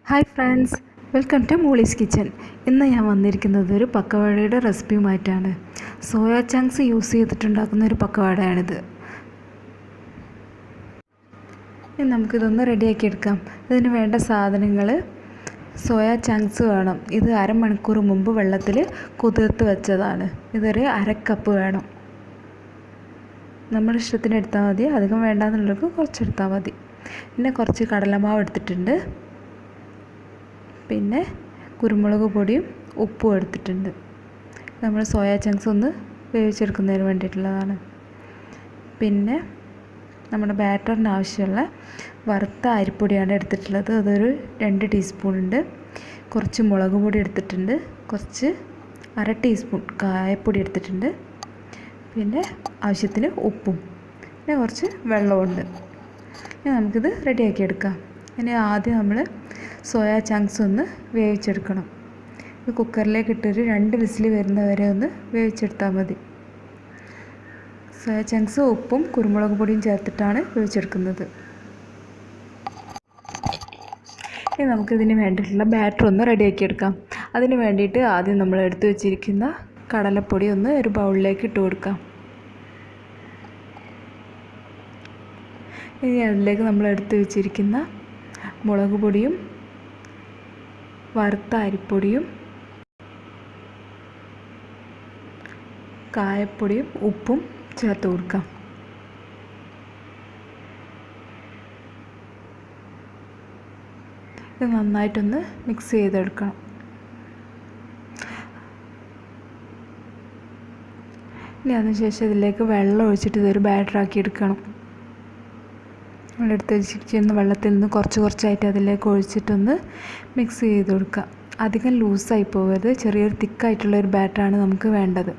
Hi friends, welcome to Moleeskitchen. ഇന്ന് ഞാൻ വന്നിരിക്കുന്നത് ഒരു പക്കവടയുടെ റെസിപ്പിയുമായിട്ടാണ്. സോയ ചങ്ക്സ് യൂസ് ചെയ്തിട്ടുണ്ടാക്കുന്ന ഒരു പക്കവടയാണിത്. ഇനി നമുക്കിതൊന്ന് റെഡിയാക്കി എടുക്കാം. ഇതിന് വേണ്ട സാധനങ്ങൾ: സോയ ചങ്ക്സ് വേണം. ഇത് അരമണിക്കൂർ മുമ്പ് വെള്ളത്തിൽ കുതിർത്ത് വെച്ചതാണ്. ഇതൊരു 1/2 കപ്പ് വേണം. നമ്മുടെ ഇഷ്ടത്തിന് എടുത്താൽ മതി, അധികം വേണ്ടാന്നുള്ളവർക്ക് കുറച്ചെടുത്താൽ മതി. പിന്നെ കുറച്ച് കടലമാവ് എടുത്തിട്ടുണ്ട്. പിന്നെ കുരുമുളക് പൊടിയും ഉപ്പും എടുത്തിട്ടുണ്ട്. നമ്മൾ സോയ ചങ്ക്സ് ഒന്ന് വേവിച്ചെടുക്കുന്നതിന് വേണ്ടിയിട്ടുള്ളതാണ്. പിന്നെ നമ്മുടെ ബാറ്ററിന് ആവശ്യമുള്ള വറുത്ത അരിപ്പൊടിയാണ് എടുത്തിട്ടുള്ളത്. അതൊരു 2 ടീസ്പൂൺ ഉണ്ട്. കുറച്ച് മുളക് പൊടി എടുത്തിട്ടുണ്ട്. കുറച്ച് 1/2 ടീസ്പൂൺ കായപ്പൊടി എടുത്തിട്ടുണ്ട്. പിന്നെ ആവശ്യത്തിന് ഉപ്പും, പിന്നെ കുറച്ച് വെള്ളമുണ്ട്. ഇനി നമുക്കിത് റെഡിയാക്കി എടുക്കാം. ഇനി ആദ്യം നമ്മൾ സോയ ചങ്ക്സ് ഒന്ന് വേവിച്ചെടുക്കണം. ഇത് കുക്കറിലേക്ക് ഇട്ടൊരു 2 വിസിൽ വരുന്നവരെ ഒന്ന് വേവിച്ചെടുത്താൽ മതി. സോയ ചങ്ക്സ് ഉപ്പും കുരുമുളക് പൊടിയും ചേർത്തിട്ടാണ് വേവിച്ചെടുക്കുന്നത്. ഇനി നമുക്കിതിന് വേണ്ടിയിട്ടുള്ള ബാറ്റർ ഒന്ന് റെഡിയാക്കി എടുക്കാം. അതിന് വേണ്ടിയിട്ട് ആദ്യം നമ്മൾ എടുത്തു വെച്ചിരിക്കുന്ന കടലപ്പൊടി ഒന്ന് ഒരു ബൗളിലേക്ക് ഇട്ട് കൊടുക്കാം. ഇനി അതിലേക്ക് നമ്മൾ എടുത്തു വെച്ചിരിക്കുന്ന മുളക് പൊടിയും വറുത്ത അരിപ്പൊടിയും കായപ്പൊടിയും ഉപ്പും ചേർത്ത് കൊടുക്കാം. ഇത് നന്നായിട്ടൊന്ന് മിക്സ് ചെയ്തെടുക്കണം. ഇനി അതിനുശേഷം ഇതിലേക്ക് വെള്ളം ഒഴിച്ചിട്ട് ഇതൊരു ബാറ്ററാക്കി എടുക്കണം. നമ്മളെടുത്ത് വെച്ചിരിക്കുന്ന വെള്ളത്തിൽ നിന്ന് കുറച്ചായിട്ട് അതിലേക്ക് ഒഴിച്ചിട്ടൊന്ന് മിക്സ് ചെയ്ത് കൊടുക്കുക. അധികം ലൂസായി പോകരുത്, ചെറിയൊരു തിക്കായിട്ടുള്ളൊരു ബാറ്ററാണ് നമുക്ക് വേണ്ടത്.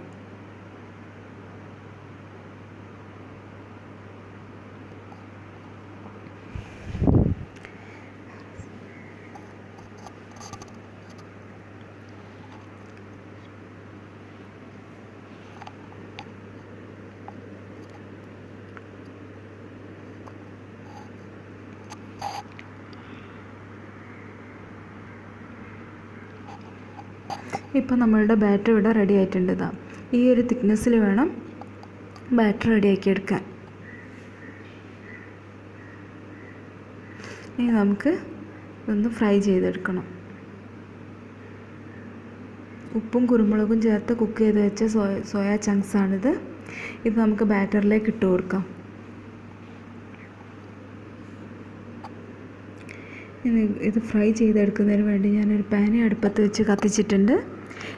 ഇപ്പോൾ നമ്മളുടെ ബാറ്റർ ഇവിടെ റെഡി ആയിട്ടുണ്ട്. ഇതാ ഈ ഒരു തിക്നെസ്സിൽ വേണം ബാറ്റർ റെഡിയാക്കി എടുക്കാൻ. ഇനി നമുക്ക് ഇതൊന്ന് ഫ്രൈ ചെയ്തെടുക്കണം. ഉപ്പും കുരുമുളകും ചേർത്ത് കുക്ക് ചെയ്ത് വെച്ച സോയ ചങ്ക്സ് ആണിത്. ഇത് നമുക്ക് ബാറ്ററിലേക്ക് ഇട്ട് കൊടുക്കാം. ഇനി ഇത് ഫ്രൈ ചെയ്തെടുക്കുന്നതിന് വേണ്ടി ഞാനൊരു പാന് അടുപ്പത്ത് വെച്ച് കത്തിച്ചിട്ടുണ്ട്.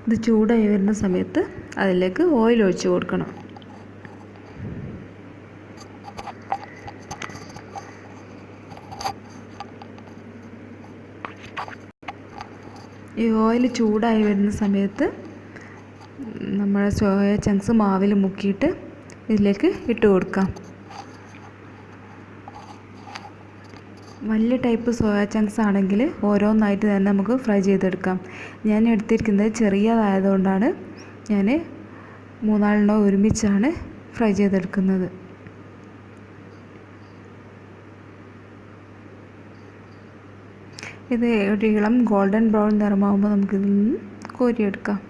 ഇത് ചൂടായി വരുന്ന സമയത്ത് അതിലേക്ക് ഓയിൽ ഒഴിച്ച് കൊടുക്കണം. ഈ ഓയിൽ ചൂടായി വരുന്ന സമയത്ത് നമ്മൾ സോയ ചങ്ക്സ് മാവിൽ മുക്കിയിട്ട് ഇതിലേക്ക് ഇട്ട് കൊടുക്കാം. വലിയ ടൈപ്പ് സോയ ചങ്ക്സ് ആണെങ്കിൽ ഓരോന്നായിട്ട് തന്നെ നമുക്ക് ഫ്രൈ ചെയ്തെടുക്കാം. ഞാൻ എടുത്തിരിക്കുന്നത് ചെറിയതായതുകൊണ്ടാണ് ഞാൻ 3-4 ഒരുമിച്ചാണ് ഫ്രൈ ചെയ്തെടുക്കുന്നത്. ഇത് ഒരു ഇളം ഗോൾഡൻ ബ്രൗൺ നിറമാകുമ്പോൾ നമുക്കിതിൽ നിന്ന് കോരിയെടുക്കാം.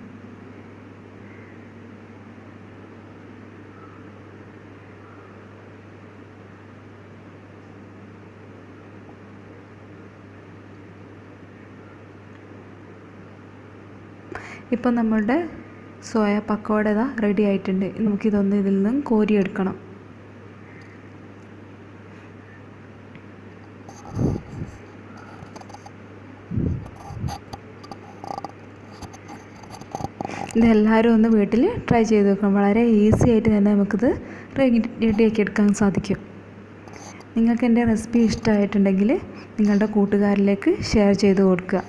ഇപ്പം നമ്മളുടെ സോയ പക്കോട റെഡി ആയിട്ടുണ്ട്. നമുക്കിതൊന്ന് ഇതിൽ നിന്നും കോരിയെടുക്കണം. ഇതെല്ലാവരും ഒന്ന് വീട്ടിൽ ട്രൈ ചെയ്ത് നോക്കണം. വളരെ ഈസി ആയിട്ട് തന്നെ നമുക്കിത് റെഡിയാക്കി എടുക്കാൻ സാധിക്കും. നിങ്ങൾക്ക് എൻ്റെ റെസിപ്പി ഇഷ്ടമായിട്ടുണ്ടെങ്കിൽ നിങ്ങളുടെ കൂട്ടുകാരിലേക്ക് ഷെയർ ചെയ്ത് കൊടുക്കുക,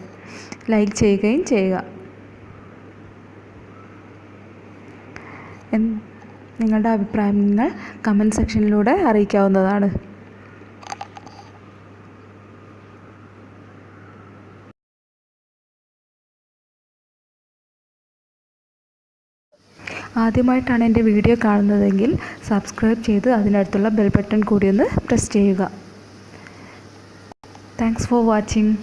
ലൈക്ക് ചെയ്യുകയും ചെയ്യുക. നിങ്ങളുടെ അഭിപ്രായങ്ങൾ കമൻറ്റ് സെക്ഷനിലൂടെ അറിയിക്കാവുന്നതാണ്. ആദ്യമായിട്ടാണ് എൻ്റെ വീഡിയോ കാണുന്നതെങ്കിൽ സബ്സ്ക്രൈബ് ചെയ്ത് അതിനടുത്തുള്ള ബെൽ ബട്ടൺ കൂടി ഒന്ന് പ്രസ് ചെയ്യുക. Thanks for watching.